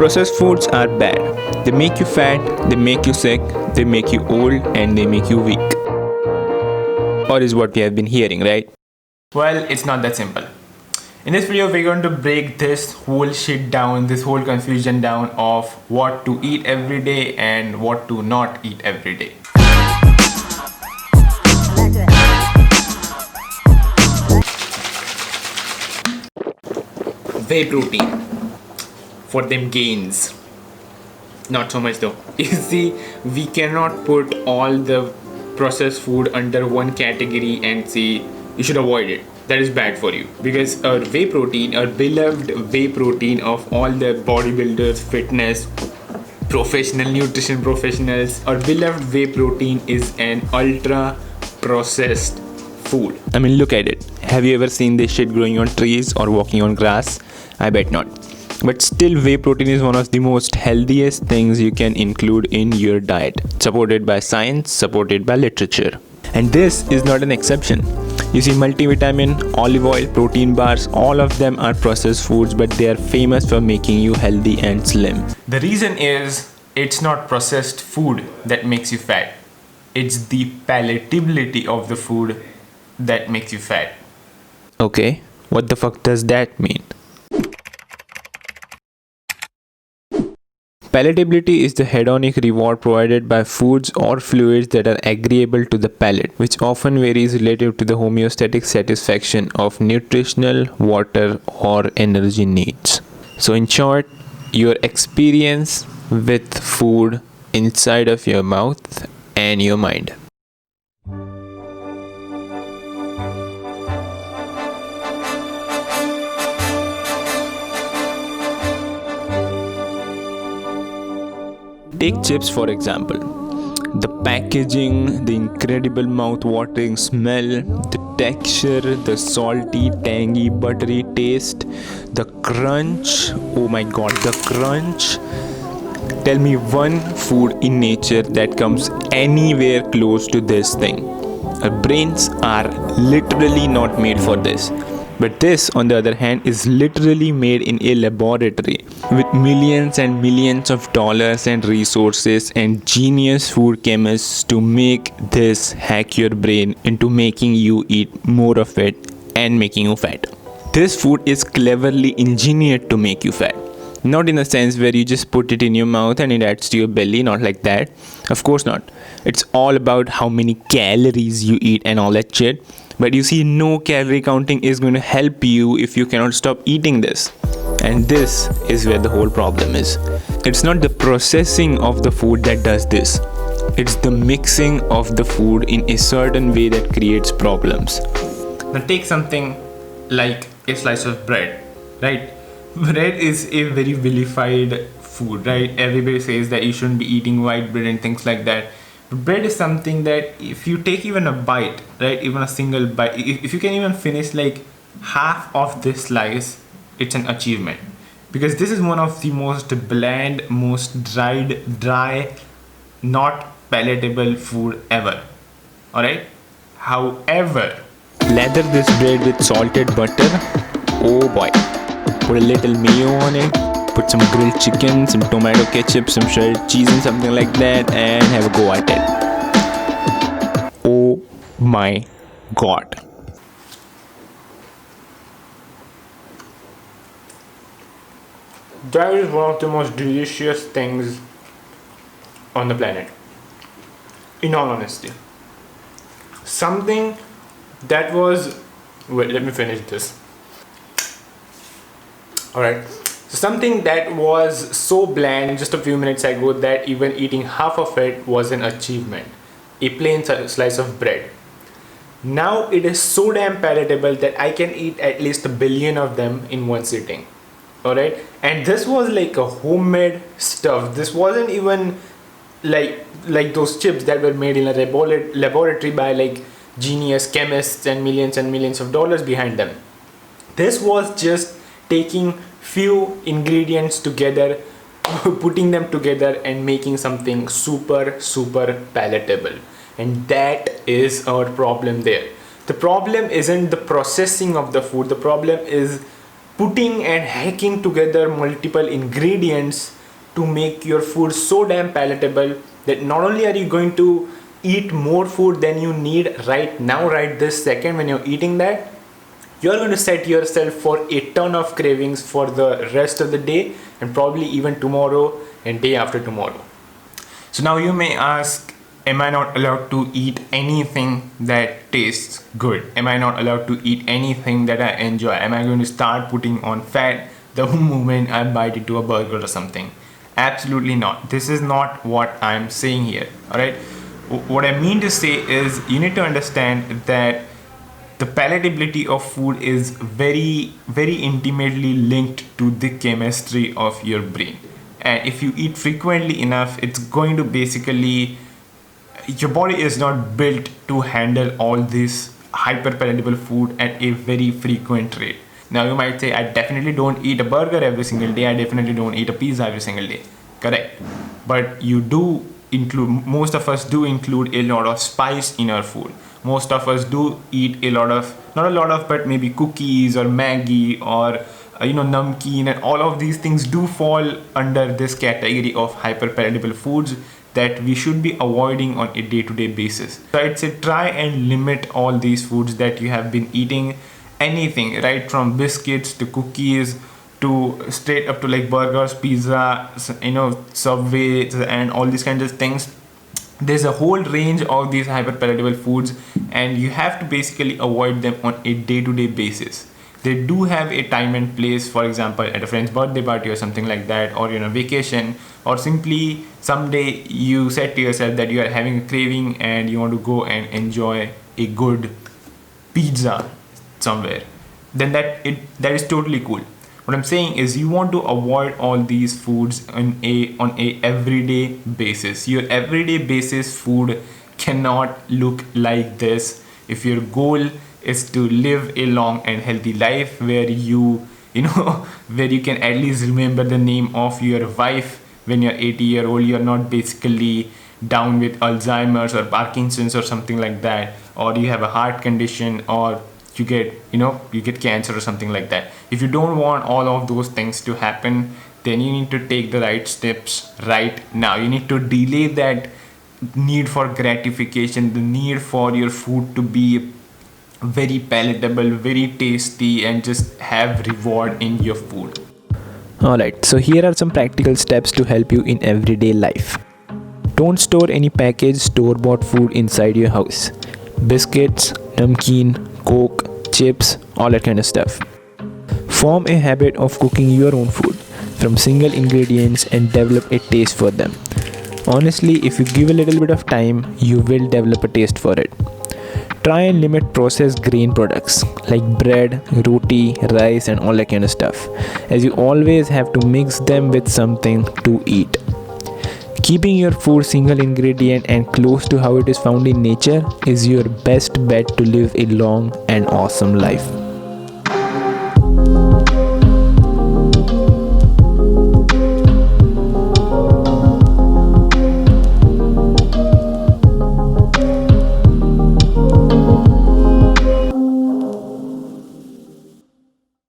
Processed foods are bad. They make you fat, they make you sick, they make you old, and they make you weak. Or is what we have been hearing, right? Well, it's not that simple. In this video, we're going to break this whole shit down, this whole confusion down of what to eat every day and what to not eat every day. Whey protein for them gains. Not so much though. You see, we cannot put all the processed food under one category and say you should avoid it. That is bad for you, because our whey protein, our beloved whey protein of all the bodybuilders, fitness, professional nutrition professionals, our beloved whey protein is an ultra processed food. I mean, look at it. Have you ever seen this shit growing on trees or walking on grass? I bet not. But still, whey protein is one of the most healthiest things you can include in your diet, supported by science, supported by literature. And this is not an exception. You see, multivitamin, olive oil, protein bars, all of them are processed foods, but they are famous for making you healthy and slim. The reason is it's not processed food that makes you fat. It's the palatability of the food that makes you fat. Okay, what the fuck does that mean? Palatability is the hedonic reward provided by foods or fluids that are agreeable to the palate, which often varies relative to the homeostatic satisfaction of nutritional, water, or energy needs. So in short, your experience with food inside of your mouth and your mind. Take chips for example. The packaging, the incredible mouth-watering smell, the texture, the salty, tangy, buttery taste, the crunch, oh my god, the crunch. Tell me one food in nature that comes anywhere close to this thing. Our brains are literally not made for this. But this, on the other hand, is literally made in a laboratory with millions and millions of dollars and resources and genius food chemists to make this hack your brain into making you eat more of it and making you fat. This food is cleverly engineered to make you fat. Not in a sense where you just put it in your mouth and it adds to your belly, not like that. Of course not. It's all about how many calories you eat and all that shit. But you see, no calorie counting is going to help you if you cannot stop eating this. And this is where the whole problem is. It's not the processing of the food that does this. It's the mixing of the food in a certain way that creates problems. Now take something like a slice of bread, right? Bread is a very vilified food, right? Everybody says that you shouldn't be eating white bread and things like that. Bread is something that if you take even a bite, right, even a single bite, if you can even finish like half of this slice, it's an achievement. Because this is one of the most bland, most dry, not palatable food ever. Alright? However, lather this bread with salted butter. Oh boy. Put a little mayo on it. Put some grilled chicken, some tomato ketchup, some shredded cheese and something like that, and have a go at it. Oh my god. that is one of the most delicious things on the planet. In all honesty. Something that was... Wait, let me finish this. Alright. So something that was so bland just a few minutes ago that even eating half of it was an achievement. A plain slice of bread. Now it is so damn palatable that I can eat at least 1 billion of them in one sitting. Alright? And this was like a homemade stuff. This wasn't even like those chips that were made in a laboratory by like genius chemists and millions of dollars behind them. This was just taking few ingredients together, putting them together and making something super palatable. And that is our problem there. The problem isn't the processing of the food. The problem is putting and hacking together multiple ingredients to make your food so damn palatable that not only are you going to eat more food than you need right now, right this second when you're eating that, you're going to set yourself for a ton of cravings for the rest of the day and probably even tomorrow and day after tomorrow. So now you may ask, am I not allowed to eat anything that tastes good? Am I not allowed to eat anything that I enjoy? Am I going to start putting on fat the moment I bite into a burger or something? Absolutely not. This is not what I'm saying here. All right. What I mean to say is you need to understand that the palatability of food is very, very intimately linked to the chemistry of your brain. And if you eat frequently enough, it's going to basically, your body is not built to handle all this hyper palatable food at a very frequent rate. Now you might say, I definitely don't eat a burger every single day. I definitely don't eat a pizza every single day. Correct. But you do include, most of us do include a lot of spice in our food. Most of us do eat a lot of, not a lot of, but maybe cookies or Maggi or namkeen, and all of these things do fall under this category of hyper palatable foods that we should be avoiding on a day-to-day basis. So I'd say try and limit all these foods that you have been eating. Anything, right from biscuits to cookies to straight up to like burgers, pizza, Subway, and all these kinds of things. There's a whole range of these hyper palatable foods, and you have to basically avoid them on a day-to-day basis. They do have a time and place, for example, at a friend's birthday party or something like that, or vacation, or simply someday you said to yourself that you are having a craving and you want to go and enjoy a good pizza somewhere. Then that is totally cool. What I'm saying is you want to avoid all these foods on a everyday basis. Your everyday basis food cannot look like this. If your goal is to live a long and healthy life where where you can at least remember the name of your wife when you're 80-year-old, you're not basically down with Alzheimer's or Parkinson's or something like that, or you have a heart condition, or you get cancer or something like that. If you don't want all of those things to happen, then you need to take the right steps right now. You need to delay that need for gratification, the need for your food to be very palatable, very tasty, and just have reward in your food. Alright, so here are some practical steps to help you in everyday life. Don't store any packaged store-bought food inside your house. Biscuits, namkeen, Coke, chips, all that kind of stuff. Form a habit of cooking your own food from single ingredients and develop a taste for them. Honestly, if you give a little bit of time, you will develop a taste for it. Try and limit processed grain products like bread, roti, rice, and all that kind of stuff, as you always have to mix them with something to eat. Keeping your food single ingredient and close to how it is found in nature is your best bet to live a long and awesome life.